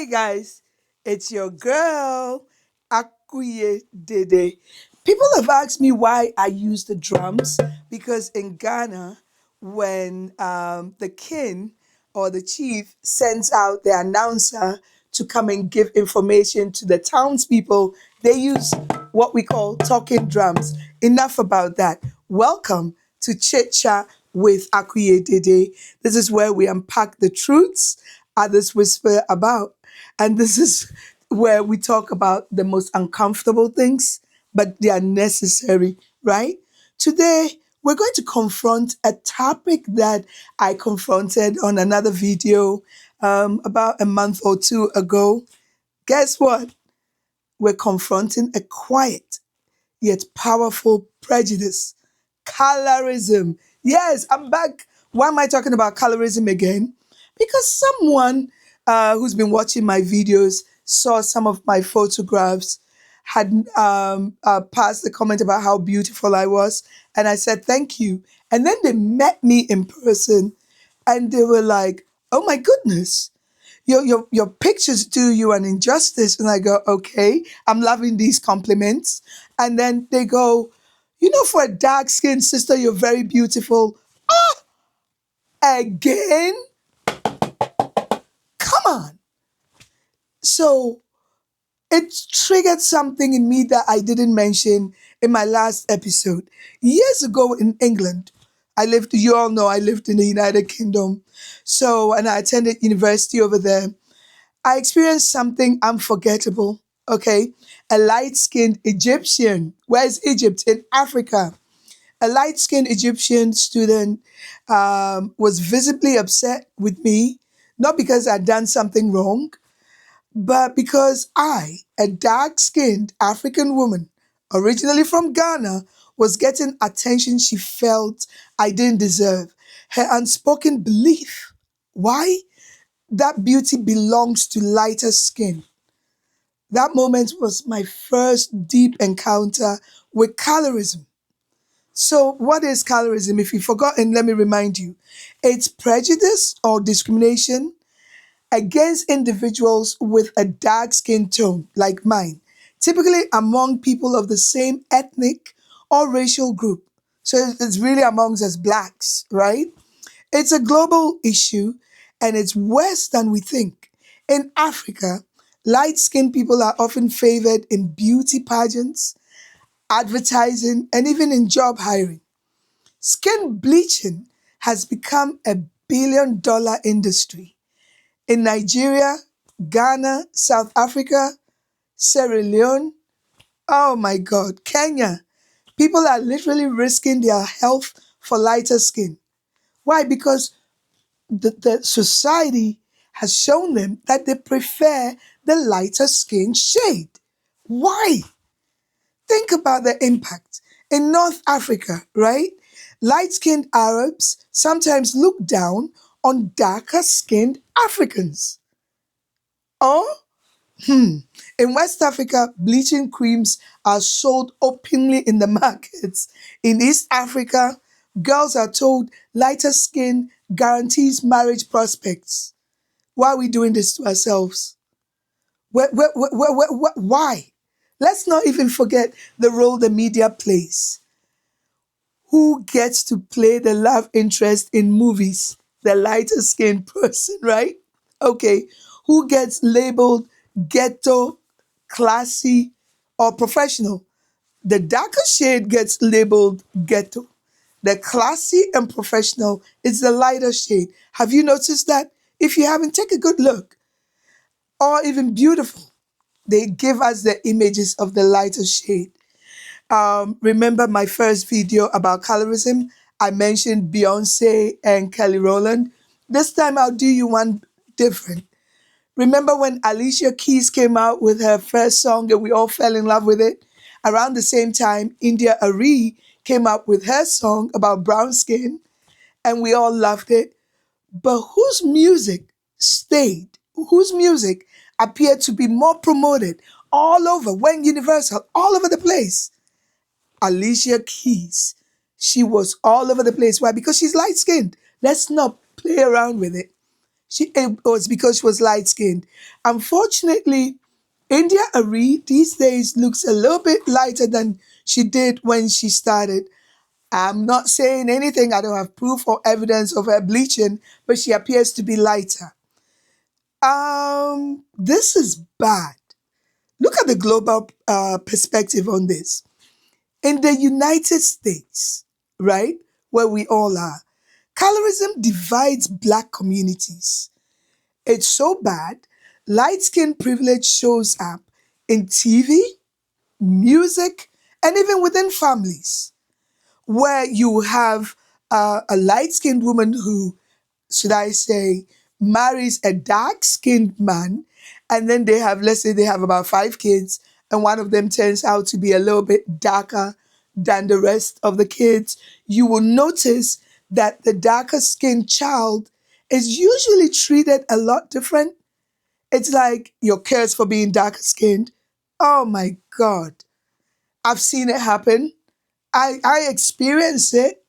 Hey guys, it's your girl, AkuyeDede. People have asked me why I use the drums because in Ghana, when the king or the chief sends out the announcer to come and give information to the townspeople, they use what we call talking drums. Enough about that. Welcome to ChitChat with AkuyeDede. This is where we unpack the truths others whisper about. And this is where we talk about the most uncomfortable things, but they are necessary, right? Today, we're going to confront a topic that I confronted on another video about a month or two ago. Guess what? We're confronting a quiet yet powerful prejudice. Colorism. Yes, I'm back. Why am I talking about colorism again? Because someone who's been watching my videos saw some of my photographs, had passed a comment about how beautiful I was, and I said thank you. And then they met me in person, and they were like, "Oh my goodness, your pictures do you an injustice." And I go, okay, I'm loving these compliments. And then they go, for a dark skinned sister, you're very beautiful. Again? Come on. So it triggered something in me that I didn't mention in my last episode. Years ago in England, you all know I lived in the United Kingdom. So, and I attended university over there. I experienced something unforgettable. Okay. A light skinned Egyptian. Where's Egypt? In Africa. A light skinned Egyptian student was visibly upset with me, not because I'd done something wrong, but because I, a dark skinned African woman, originally from Ghana, was getting attention she felt I didn't deserve. Her unspoken belief. Why? That beauty belongs to lighter skin. That moment was my first deep encounter with colorism. So, what is colorism? If you've forgotten, let me remind you. It's prejudice or discrimination against individuals with a dark skin tone, like mine, typically among people of the same ethnic or racial group. So, it's really amongst us blacks, right? It's a global issue and it's worse than we think. In Africa, light skinned people are often favored in beauty pageants, advertising, and even in job hiring. Skin bleaching has become a billion-dollar industry. In Nigeria, Ghana, South Africa, Sierra Leone, oh my God, Kenya, people are literally risking their health for lighter skin. Why? Because the society has shown them that they prefer the lighter skin shade. Why? Think about the impact. In North Africa, right? Light skinned Arabs sometimes look down on darker skinned Africans. Or in West Africa, bleaching creams are sold openly in the markets. In East Africa, girls are told lighter skin guarantees marriage prospects. Why are we doing this to ourselves? Why? Let's not even forget the role the media plays. Who gets to play the love interest in movies? The lighter skinned person, right? Okay. Who gets labeled ghetto, classy, or professional? The darker shade gets labeled ghetto. The classy and professional is the lighter shade. Have you noticed that? If you haven't, take a good look. Or even beautiful. They give us the images of the lighter shade. Remember my first video about colorism? I mentioned Beyonce and Kelly Rowland. This time I'll do you one different. Remember when Alicia Keys came out with her first song and we all fell in love with it? Around the same time, India Arie came up with her song about brown skin and we all loved it. But whose music stayed? Whose music appeared to be more promoted all over, went universal, all over the place? Alicia Keys. She was all over the place. Why? Because she's light skinned. Let's not play around with it. It was because she was light skinned. Unfortunately, India Arie these days looks a little bit lighter than she did when she started. I'm not saying anything, I don't have proof or evidence of her bleaching, but she appears to be lighter. This is bad. Look at the global perspective on this. In the United States, right, where we all are, colorism divides black communities. It's so bad, light skin privilege shows up in TV, music, and even within families, where you have a light skinned woman who, should I say, marries a dark skinned man, and then they have, let's say, they have about 5 kids, and one of them turns out to be a little bit darker than the rest of the kids. You will notice that the darker skinned child is usually treated a lot different. It's like you're cursed for being darker skinned. Oh my God. I've seen it happen. I experience it.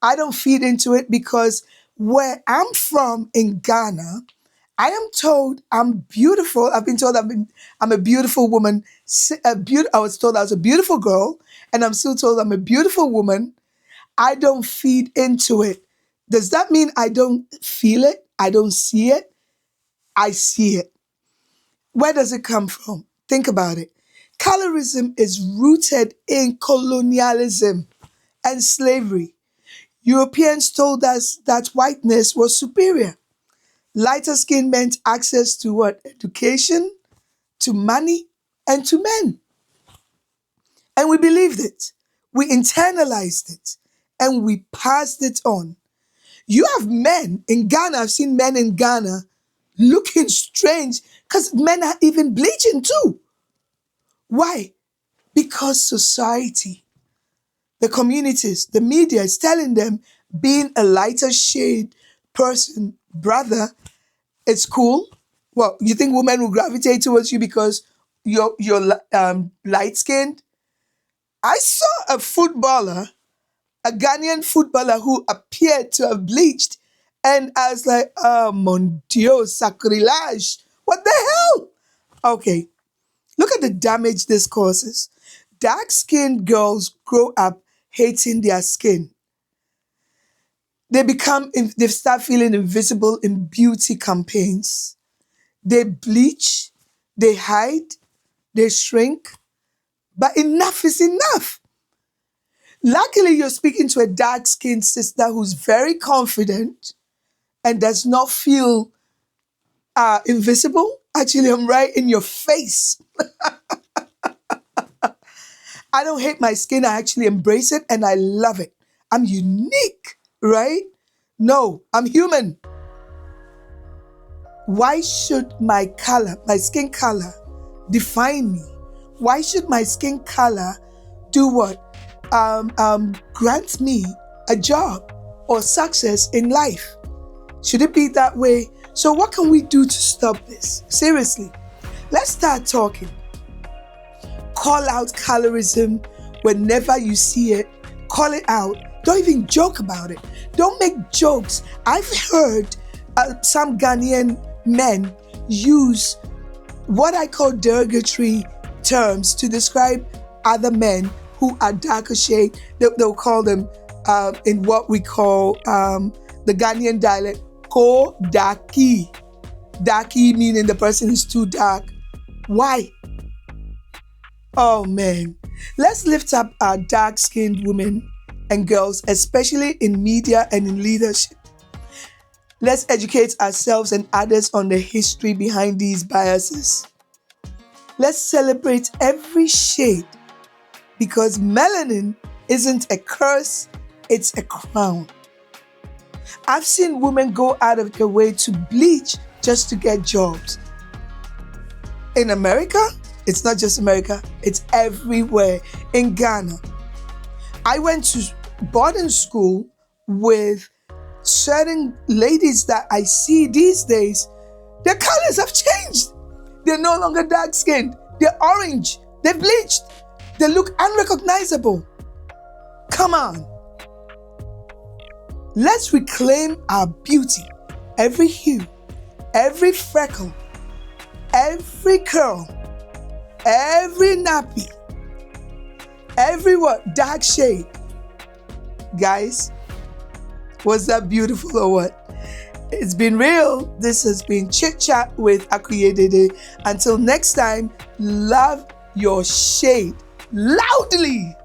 I don't feed into it because where I'm from in Ghana, I am told I'm beautiful. I've been told I'm a beautiful woman. I was told I was a beautiful girl, and I'm still told I'm a beautiful woman. I don't feed into it. Does that mean I don't feel it? I don't see it? I see it. Where does it come from? Think about it. Colorism is rooted in colonialism and slavery. Europeans told us that whiteness was superior. Lighter skin meant access to what? Education, to money, and to men. And we believed it. We internalized it. And we passed it on. You have men in Ghana, I've seen men in Ghana looking strange because men are even bleaching too. Why? Because society, the communities, the media is telling them being a lighter shade person, brother, it's cool. Well, you think women will gravitate towards you because you're light skinned? I saw a footballer, a Ghanaian footballer who appeared to have bleached, and I was like, oh mon Dieu, sacrilege! What the hell? Okay, look at the damage this causes. Dark-skinned girls grow up hating their skin. They start feeling invisible in beauty campaigns. They bleach, they hide, they shrink, but enough is enough. Luckily, you're speaking to a dark-skinned sister who's very confident and does not feel invisible. Actually, I'm right in your face. I don't hate my skin. I actually embrace it and I love it. I'm unique, right? No, I'm human. Why should my color, my skin color, define me? Why should my skin color do what? Grant me a job or success in life? Should it be that way? So what can we do to stop this? Seriously, let's start talking. Call out colorism whenever you see it. Call it out. Don't even joke about it. Don't make jokes. I've heard some Ghanaian men use what I call derogatory terms to describe other men who are darker shade. They'll call them in what we call the Ghanaian dialect, ko daki. Daki meaning the person is too dark. Why? Oh man. Let's lift up our dark-skinned women and girls, especially in media and in leadership. Let's educate ourselves and others on the history behind these biases. Let's celebrate every shade because melanin isn't a curse, it's a crown. I've seen women go out of their way to bleach just to get jobs. In America, it's not just America, it's everywhere. In Ghana, I went to boarding school with certain ladies that I see these days. Their colors have changed. They're no longer dark skinned. They're orange. They're bleached. They look unrecognizable. Come on. Let's reclaim our beauty. Every hue, every freckle, every curl, every nappy, every what? Dark shade. Guys, was that beautiful or what? It's been real. This has been Chit Chat with AkuyeDede. Until next time, love your shade loudly.